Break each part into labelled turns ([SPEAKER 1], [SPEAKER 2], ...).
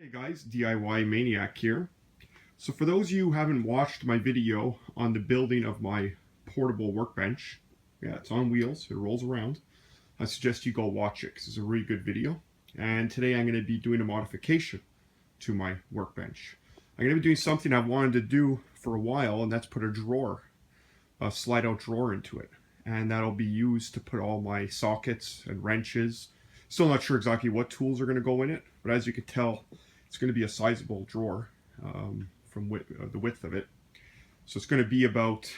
[SPEAKER 1] Hey guys, DIY Maniac here. So for those of you who haven't watched my video on the building of my portable workbench, yeah, it's on wheels, it rolls around, I suggest you go watch it because it's a really good video. And today I'm going to be doing a modification to my workbench. I'm going to be doing something I've wanted to do for a while, and that's put a slide out drawer into it. And that'll be used to put all my sockets and wrenches. Still not sure exactly what tools are going to go in it, but as you can tell, it's going to be a sizable drawer from the width of it. So it's going to be about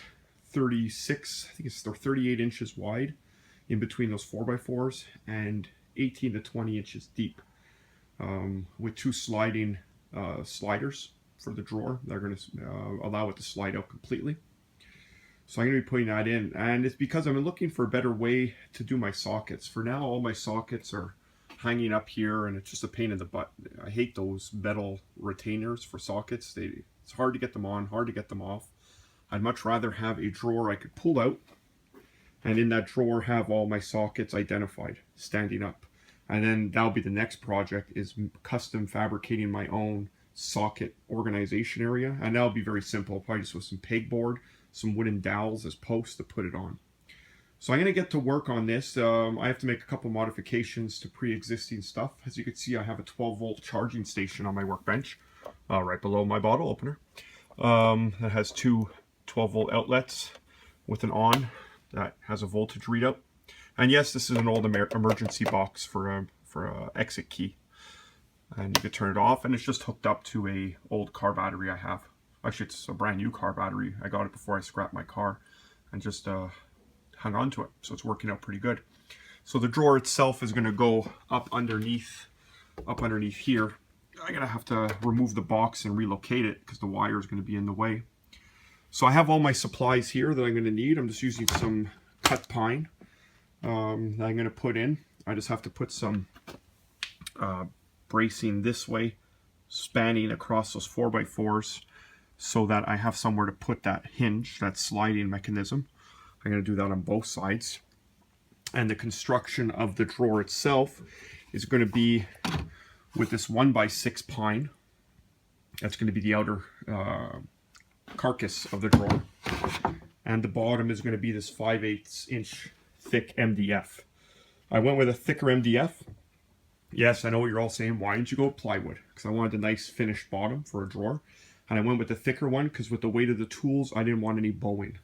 [SPEAKER 1] 36, I think it's 38 inches wide in between those 4x4s and 18 to 20 inches deep with two sliding sliders for the drawer. They're going to allow it to slide out completely. So I'm going to be putting that in, and it's because I'm looking for a better way to do my sockets. For now, all my sockets are hanging up here, and it's just a pain in the butt. I hate those metal retainers for sockets. It's hard to get them on, hard to get them off. I'd much rather have a drawer I could pull out, and in that drawer have all my sockets identified, standing up. And then that'll be the next project, is custom fabricating my own socket organization area, and that'll be very simple, probably just with some pegboard, some wooden dowels as posts to put it on. So I'm going to get to work on this. I have to make a couple modifications to pre-existing stuff. As you can see, I have a 12-volt charging station on my workbench right below my bottle opener. That has two 12-volt outlets with an on that has a voltage readout. And yes, this is an old emergency box for a exit key. And you can turn it off, and it's just hooked up to a old car battery I have. Actually, it's a brand new car battery. I got it before I scrapped my car and just hung on to it. So it's working out pretty good. So the drawer itself is going to go up underneath here. I'm going to have to remove the box and relocate it because the wire is going to be in the way. So I have all my supplies here that I'm going to need. I'm just using some cut pine that I'm going to put in. I just have to put some bracing this way, spanning across those 4x4s, so that I have somewhere to put that hinge, that sliding mechanism. I'm going to do that on both sides. And the construction of the drawer itself is going to be with this 1x6 pine. That's going to be the outer carcass of the drawer. And the bottom is going to be this 5/8 inch thick MDF. I went with a thicker MDF. Yes, I know what you're all saying. Why didn't you go with plywood? Because I wanted a nice finished bottom for a drawer. And I went with the thicker one because with the weight of the tools, I didn't want any bowing.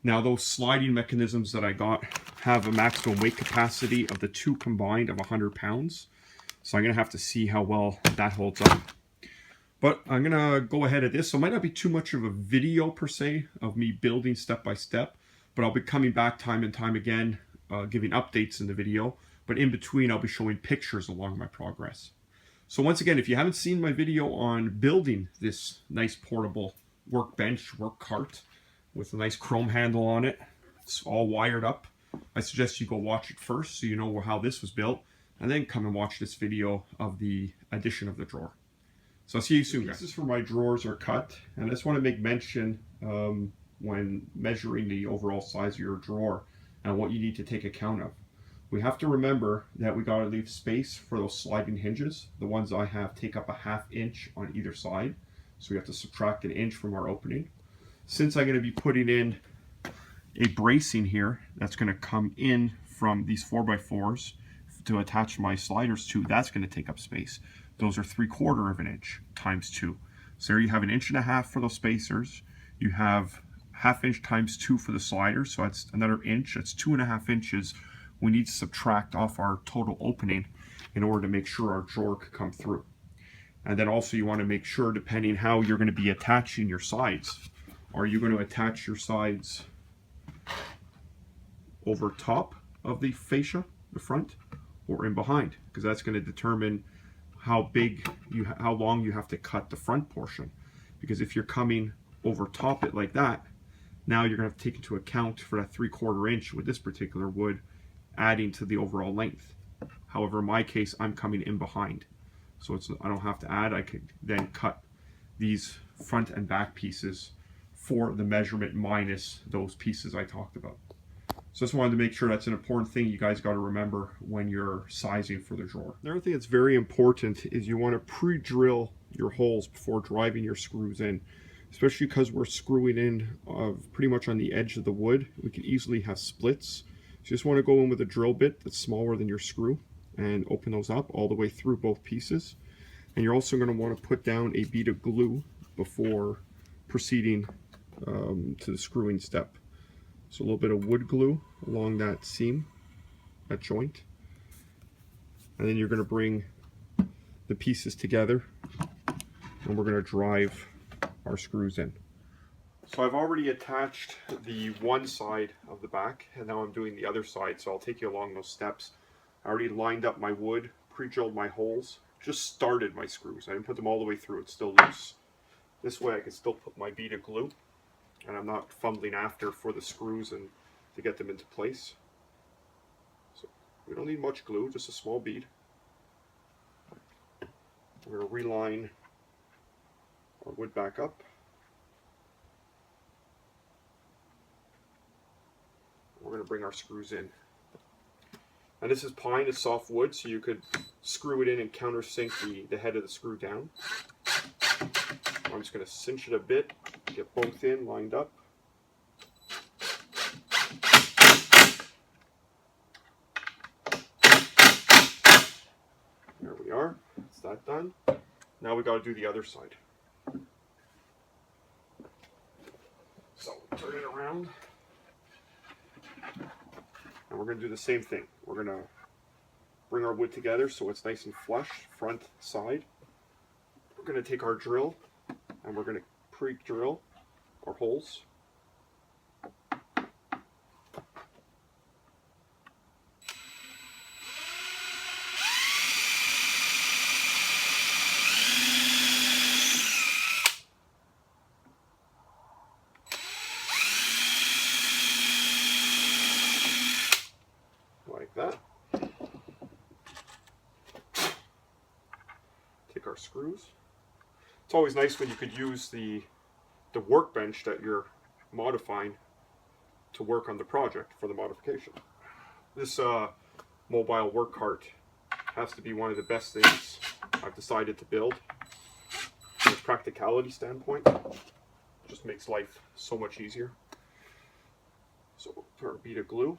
[SPEAKER 1] Now, those sliding mechanisms that I got have a maximum weight capacity of the two combined of 100 pounds. So I'm going to have to see how well that holds up. But I'm going to go ahead at this. So it might not be too much of a video per se of me building step by step, but I'll be coming back time and time again, giving updates in the video. But in between, I'll be showing pictures along my progress. So once again, if you haven't seen my video on building this nice portable workbench, work cart, with a nice chrome handle on it, it's all wired up, I suggest you go watch it first so you know how this was built, and then come and watch this video of the addition of the drawer. So I'll see you soon, guys. This is for my drawers are cut, and I just want to make mention when measuring the overall size of your drawer and what you need to take account of. We have to remember that we got to leave space for those sliding hinges. The ones I have take up a 1/2 inch on either side. So we have to subtract 1 inch from our opening. Since I'm going to be putting in a bracing here that's going to come in from these 4x4s to attach my sliders to, that's going to take up space. Those are 3/4 of an inch times 2. So there you have 1.5 inches for those spacers. You have 1/2 inch times 2 for the sliders. So that's another inch. That's 2.5 inches. We need to subtract off our total opening in order to make sure our drawer could come through. And then also you want to make sure, depending how you're going to be attaching your sides. Are you going to attach your sides over top of the fascia, the front, or in behind? Because that's going to determine how long you have to cut the front portion. Because if you're coming over top it like that, now you're going to have to take into account for that 3/4 inch with this particular wood, adding to the overall length. However, in my case, I'm coming in behind. So I don't have to add. I could then cut these front and back pieces for the measurement minus those pieces I talked about. So just wanted to make sure that's an important thing you guys got to remember when you're sizing for the drawer. Another thing that's very important is you want to pre-drill your holes before driving your screws in, especially because we're screwing in pretty much on the edge of the wood. We could easily have splits. So you just want to go in with a drill bit that's smaller than your screw and open those up all the way through both pieces. And you're also going to want to put down a bead of glue before proceeding to the screwing step. So a little bit of wood glue along that seam, that joint. And then you're going to bring the pieces together and we're going to drive our screws in. So I've already attached the one side of the back and now I'm doing the other side, so I'll take you along those steps. I already lined up my wood, pre-drilled my holes, just started my screws. I didn't put them all the way through, it's still loose. This way I can still put my bead of glue and I'm not fumbling after for the screws and to get them into place. So we don't need much glue, just a small bead. We're going to reline our wood back up. We're going to bring our screws in. And this is pine, it's soft wood, so you could screw it in and countersink the head of the screw down. I'm just going to cinch it a bit, get both in, lined up. There we are, that's that done. Now we got to do the other side. So turn it around. And we're going to do the same thing. We're going to bring our wood together so it's nice and flush, front, side. We're going to take our drill and we're going to pre-drill our holes. Like that. Take our screws. It's always nice when you could use the workbench that you're modifying to work on the project for the modification. This mobile work cart has to be one of the best things I've decided to build. From a practicality standpoint, it just makes life so much easier. So we'll put our bead of glue.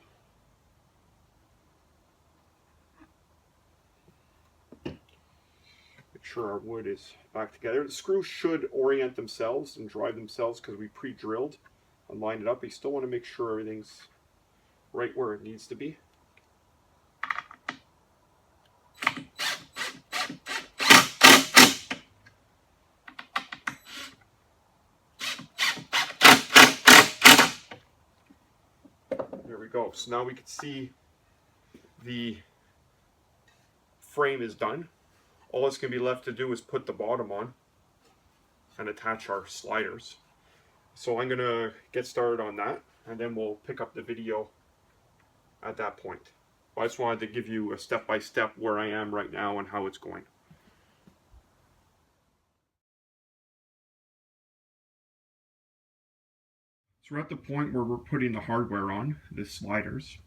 [SPEAKER 1] Sure our wood is back together. The screws should orient themselves and drive themselves because we pre-drilled and lined it up. You still want to make sure everything's right where it needs to be. There we go. So now we can see the frame is done. All that's going to be left to do is put the bottom on and attach our sliders. So I'm going to get started on that and then we'll pick up the video at that point. I just wanted to give you a step-by-step where I am right now and how it's going. So we're at the point where we're putting the hardware on, the sliders.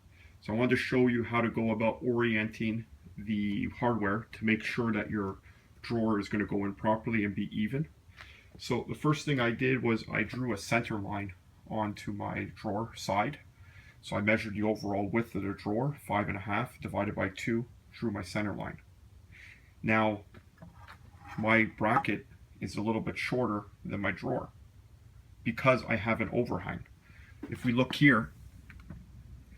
[SPEAKER 1] So I wanted to show you how to go about orienting the hardware to make sure that your drawer is going to go in properly and be even. So the first thing I did was I drew a center line onto my drawer side. So I measured the overall width of the drawer, 5.5 divided by 2, drew my center line. Now my bracket is a little bit shorter than my drawer because I have an overhang. If we look here,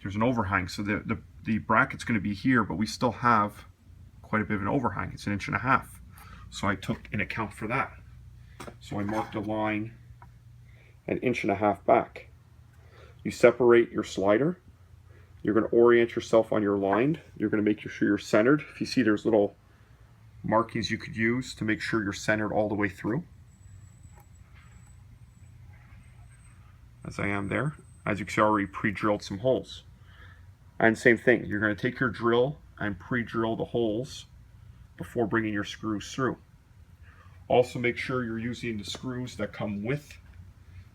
[SPEAKER 1] there's an overhang, so the bracket's going to be here, but we still have quite a bit of an overhang. It's 1.5 inches. So I took an account for that. So I marked a line 1.5 inches back. You separate your slider. You're going to orient yourself on your line. You're going to make sure you're centered. If you see, there's little markings you could use to make sure you're centered all the way through. As I am there. As you can see, I already pre-drilled some holes. And same thing, you're going to take your drill and pre-drill the holes before bringing your screws through. Also make sure you're using the screws that come with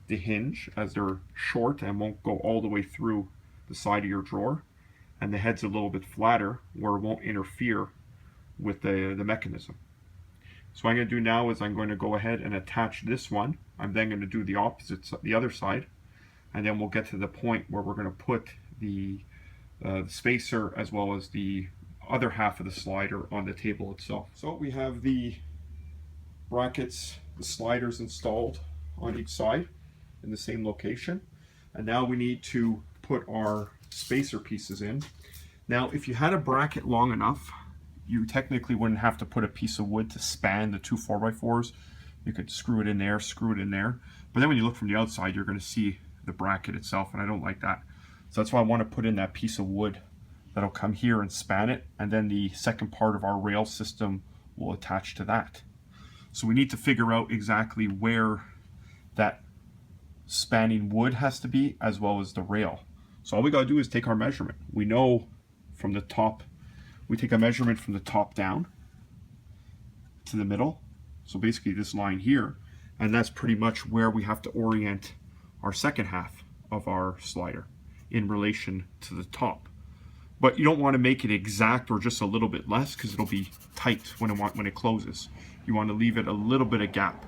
[SPEAKER 1] the hinge, as they're short and won't go all the way through the side of your drawer, and the head's a little bit flatter where it won't interfere with the mechanism. So what I'm going to do now is I'm going to go ahead and attach this one. I'm then going to do the opposite, the other side, and then we'll get to the point where we're going to put the spacer as well as the other half of the slider on the table itself. So we have the brackets, the sliders installed on each side in the same location, and now we need to put our spacer pieces in. Now if you had a bracket long enough, you technically wouldn't have to put a piece of wood to span the two 4x4s. You could screw it in there, but then when you look from the outside, you're going to see the bracket itself, and I don't like that. So that's why I want to put in that piece of wood that'll come here and span it, and then the second part of our rail system will attach to that. So we need to figure out exactly where that spanning wood has to be, as well as the rail. So all we got to do is take our measurement. We know from the top, we take a measurement from the top down to the middle. So basically this line here, and that's pretty much where we have to orient our second half of our slider in relation to the top. But you don't want to make it exact or just a little bit less, because it'll be tight when it closes. You want to leave it a little bit of gap.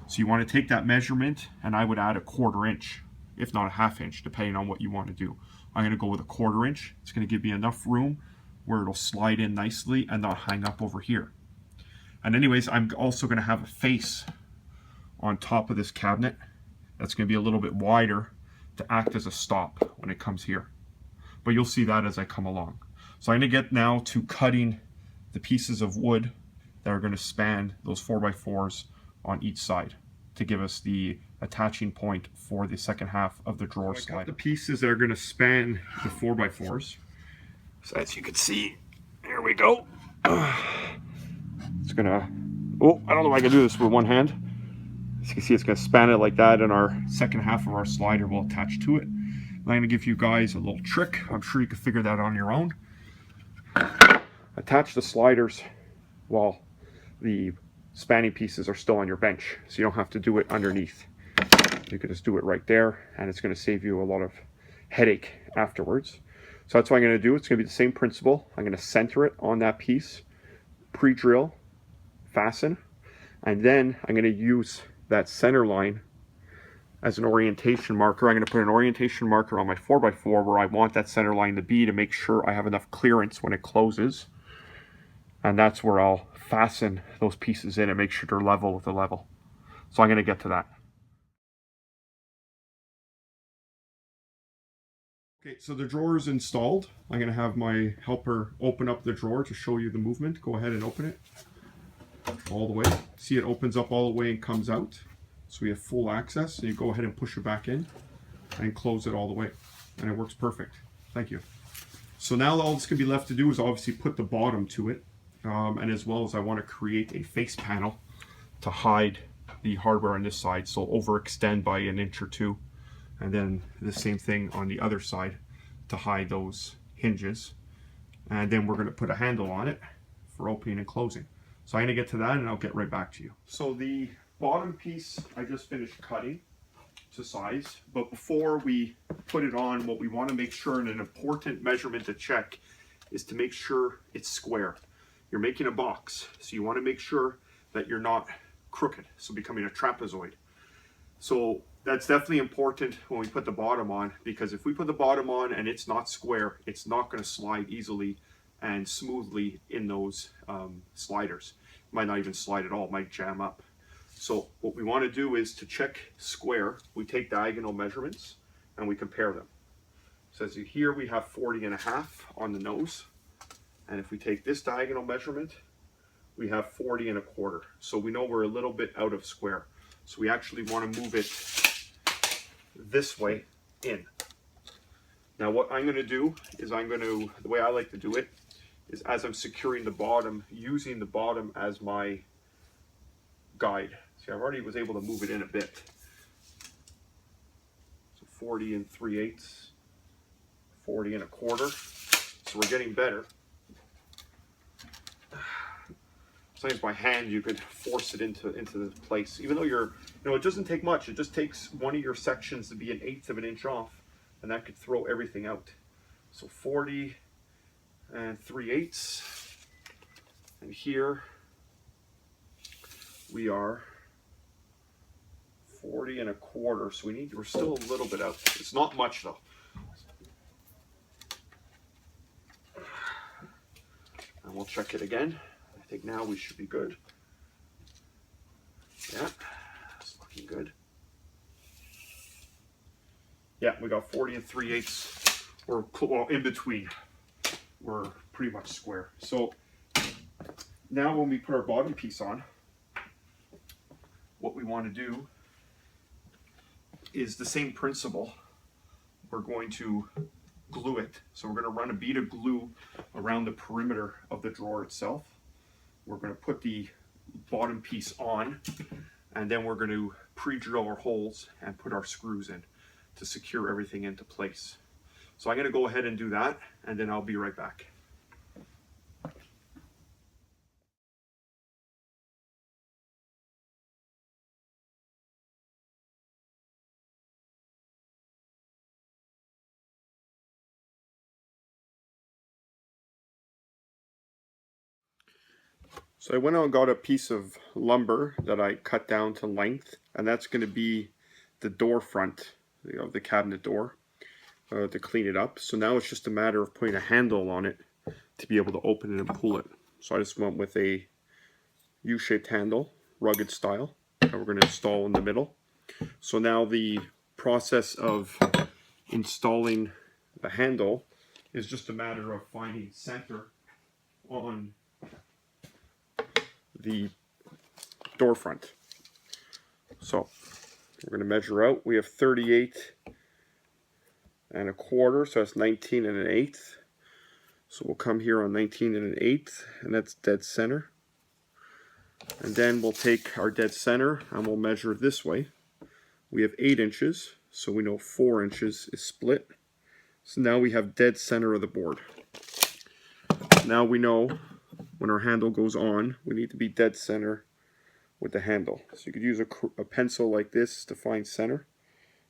[SPEAKER 1] So you want to take that measurement, and I would add a 1/4 inch, if not a 1/2 inch, depending on what you want to do. I'm going to go with a 1/4 inch. It's going to give me enough room where it'll slide in nicely and not hang up over here. And anyways, I'm also going to have a face on top of this cabinet that's going to be a little bit wider to act as a stop when it comes here. But you'll see that as I come along. So I'm going to get now to cutting the pieces of wood that are going to span those 4x4s on each side to give us the attaching point for the second half of the drawer slider. I got the pieces that are going to span the 4x4s. So as you can see, here we go. It's gonna, oh, I don't know if I can do this with one hand. As you can see, it's gonna span it like that, and our second half of our slider will attach to it. I'm gonna give you guys a little trick. I'm sure you can figure that on your own. Attach the sliders while the spanning pieces are still on your bench, so you don't have to do it underneath. You can just do it right there, and it's gonna save you a lot of headache afterwards. So that's what I'm going to do. It's going to be the same principle. I'm going to center it on that piece, pre-drill, fasten, and then I'm going to use that center line as an orientation marker. I'm going to put an orientation marker on my 4x4 where I want that center line to be, to make sure I have enough clearance when it closes. And that's where I'll fasten those pieces in and make sure they're level with the level. So I'm going to get to that. Okay, so the drawer is installed. I'm going to have my helper open up the drawer to show you the movement. Go ahead and open it all the way. See, it opens up all the way and comes out. So we have full access. So you go ahead and push it back in and close it all the way. And it works perfect. Thank you. So now all that's going to be left to do is obviously put the bottom to it. And as well as I want to create a face panel to hide the hardware on this side. So overextend by 1 inch or 2. And then the same thing on the other side to hide those hinges. And then we're going to put a handle on it for opening and closing. So I'm going to get to that and I'll get right back to you. So the bottom piece I just finished cutting to size, but before we put it on, what we want to make sure, and an important measurement to check, is to make sure it's square. You're making a box, so you want to make sure that you're not crooked, so becoming a trapezoid. So that's definitely important when we put the bottom on, because if we put the bottom on and it's not square, it's not going to slide easily and smoothly in those sliders. It might not even slide at all, it might jam up. So what we want to do is to check square, we take diagonal measurements and we compare them. So as you hear, we have 40.5 on the nose. And if we take this diagonal measurement, we have 40.25. So we know we're a little bit out of square. So we actually want to move it this way in. Now what I'm going to do is the way I like to do it is, as I'm securing the bottom, using the bottom as my guide. See, I already was able to move it in a bit. So 40 3/8, 40.25. So we're getting better. Sometimes by hand you could force it into the place, even though it doesn't take much. It just takes one of your sections to be 1/8 of an inch off, and that could throw everything out. So 40 and 3/8. And here we are 40 1/4. So we're still a little bit out. It's not much though. And we'll check it again. I think now we should be good. Yeah, it's looking good. Yeah, we got 40 3/8. We're well, in between. We're pretty much square. So now when we put our bottom piece on, what we want to do is the same principle. We're going to glue it. So we're going to run a bead of glue around the perimeter of the drawer itself. We're going to put the bottom piece on, and then we're going to pre-drill our holes and put our screws in to secure everything into place. So I'm going to go ahead and do that, and then I'll be right back. So I went out and got a piece of lumber that I cut down to length, and that's going to be the door front of the cabinet door to clean it up. So now it's just a matter of putting a handle on it to be able to open it and pull it. So I just went with a U-shaped handle, rugged style, that we're going to install in the middle. So now the process of installing the handle is just a matter of finding center on the door front. So we're going to measure out. We have 38 1/4, so that's 19 1/8. So we'll come here on 19 1/8, and that's dead center. And then we'll take our dead center and we'll measure this way. We have 8 inches, so we know 4 inches is split. So now we have dead center of the board. Now we know when our handle goes on, we need to be dead center with the handle. So you could use a pencil like this to find center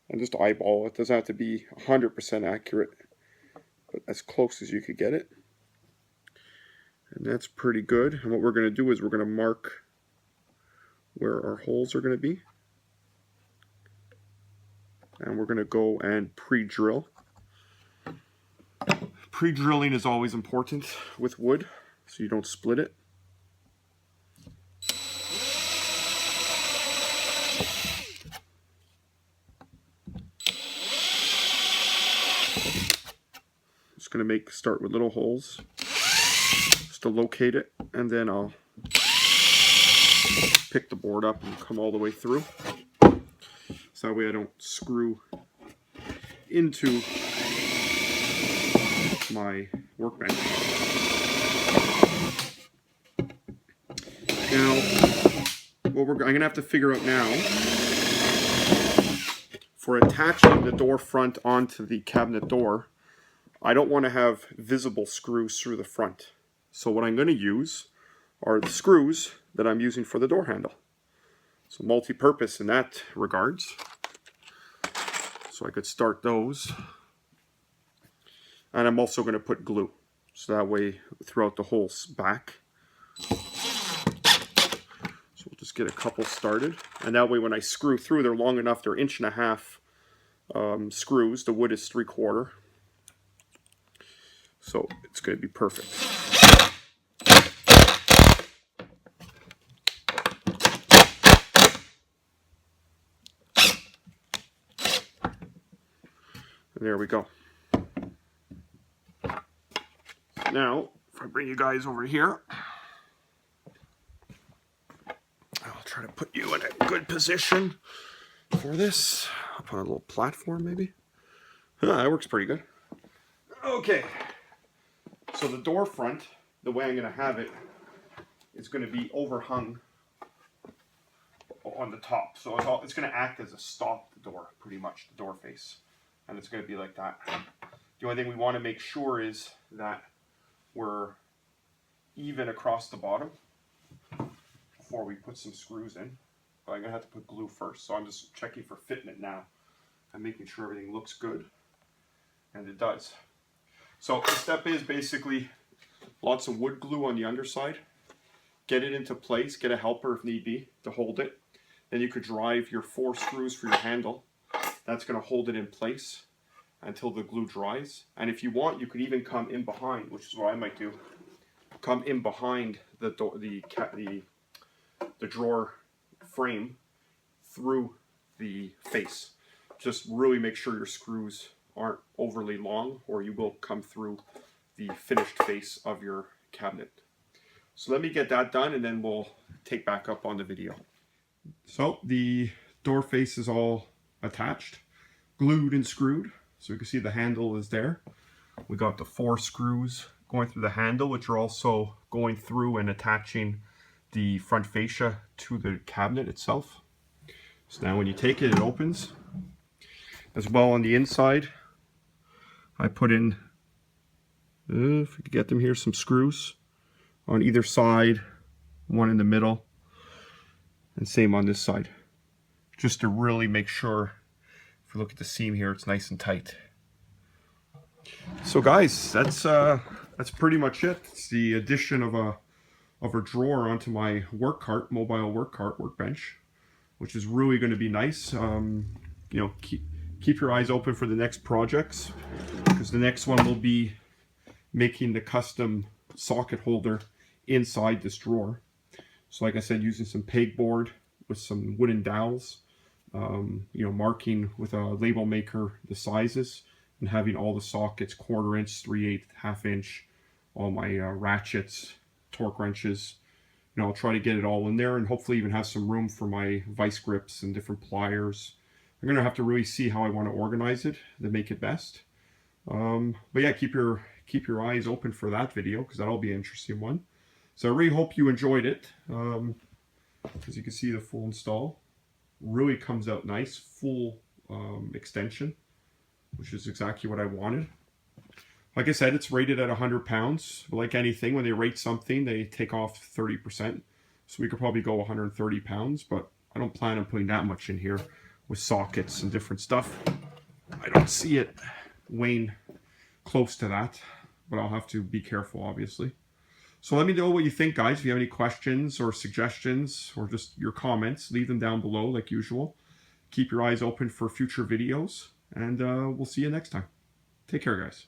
[SPEAKER 1] and just eyeball it. It doesn't have to be 100% accurate, but as close as you could get it. And that's pretty good. And what we're going to do is we're going to mark where our holes are going to be. And we're going to go and pre-drill. Pre-drilling is always important with wood, so you don't split it. Just going to start with little holes just to locate it, and then I'll pick the board up and come all the way through. So that way I don't screw into my workbench. Now, what I'm going to have to figure out now, for attaching the door front onto the cabinet door, I don't want to have visible screws through the front. So what I'm going to use are the screws that I'm using for the door handle. So multi-purpose in that regards. So I could start those. And I'm also going to put glue. So that way throughout the whole back. So we'll just get a couple started. And that way when I screw through, they're long enough, they're 1.5 inch screws. The wood is 3/4. So it's going to be perfect. And there we go. Now, if I bring you guys over here, I'll try to put you in a good position for this. I'll put a little platform maybe. That works pretty good. Okay. So the door front, the way I'm going to have it, is going to be overhung on the top. So it's going to act as a stop door, pretty much, the door face. And it's going to be like that. The only thing we want to make sure is that we're even across the bottom before we put some screws in. But I'm going to have to put glue first. So I'm just checking for fitment now and making sure everything looks good. And it does. So the step is basically lots of wood glue on the underside. Get it into place, get a helper if need be to hold it. Then you could drive your 4 screws for your handle. That's going to hold it in place until the glue dries. And if you want, you could even come in behind, which is what I might do. Come in behind the drawer frame through the face. Just really make sure your screws aren't overly long, or you will come through the finished face of your cabinet. So let me get that done and then we'll take back up on the video. So the door face is all attached, glued and screwed. So you can see the handle is there. We got the 4 screws going through the handle, which are also going through and attaching the front fascia to the cabinet itself. So now when you take it, it opens. As well on the inside, I put in, if we could get them here, some screws on either side, one in the middle, and same on this side. Just to really make sure, if you look at the seam here, it's nice and tight. So guys, that's pretty much it. It's the addition of a drawer onto my work cart, mobile work cart, workbench, which is really going to be nice. You know, keep your eyes open for the next projects, because the next one will be making the custom socket holder inside this drawer. So like I said, using some pegboard with some wooden dowels, you know, marking with a label maker the sizes, and having all the sockets 1/4 inch, 3/8, 1/2 inch, all my ratchets, torque wrenches. You know, I'll try to get it all in there, and hopefully even have some room for my vice grips and different pliers. I'm gonna have to really see how I want to organize it to make it best. But yeah, keep your eyes open for that video, because that'll be an interesting one. So I really hope you enjoyed it. As you can see, the full install really comes out nice, full extension, which is exactly what I wanted. Like I said, it's rated at 100 pounds. But like anything, when they rate something, they take off 30%. So we could probably go 130 pounds, but I don't plan on putting that much in here with sockets and different stuff. I don't see it weighing close to that, but I'll have to be careful, obviously. So let me know what you think, guys. If you have any questions or suggestions or just your comments, leave them down below like usual. Keep your eyes open for future videos, and we'll see you next time. Take care, guys.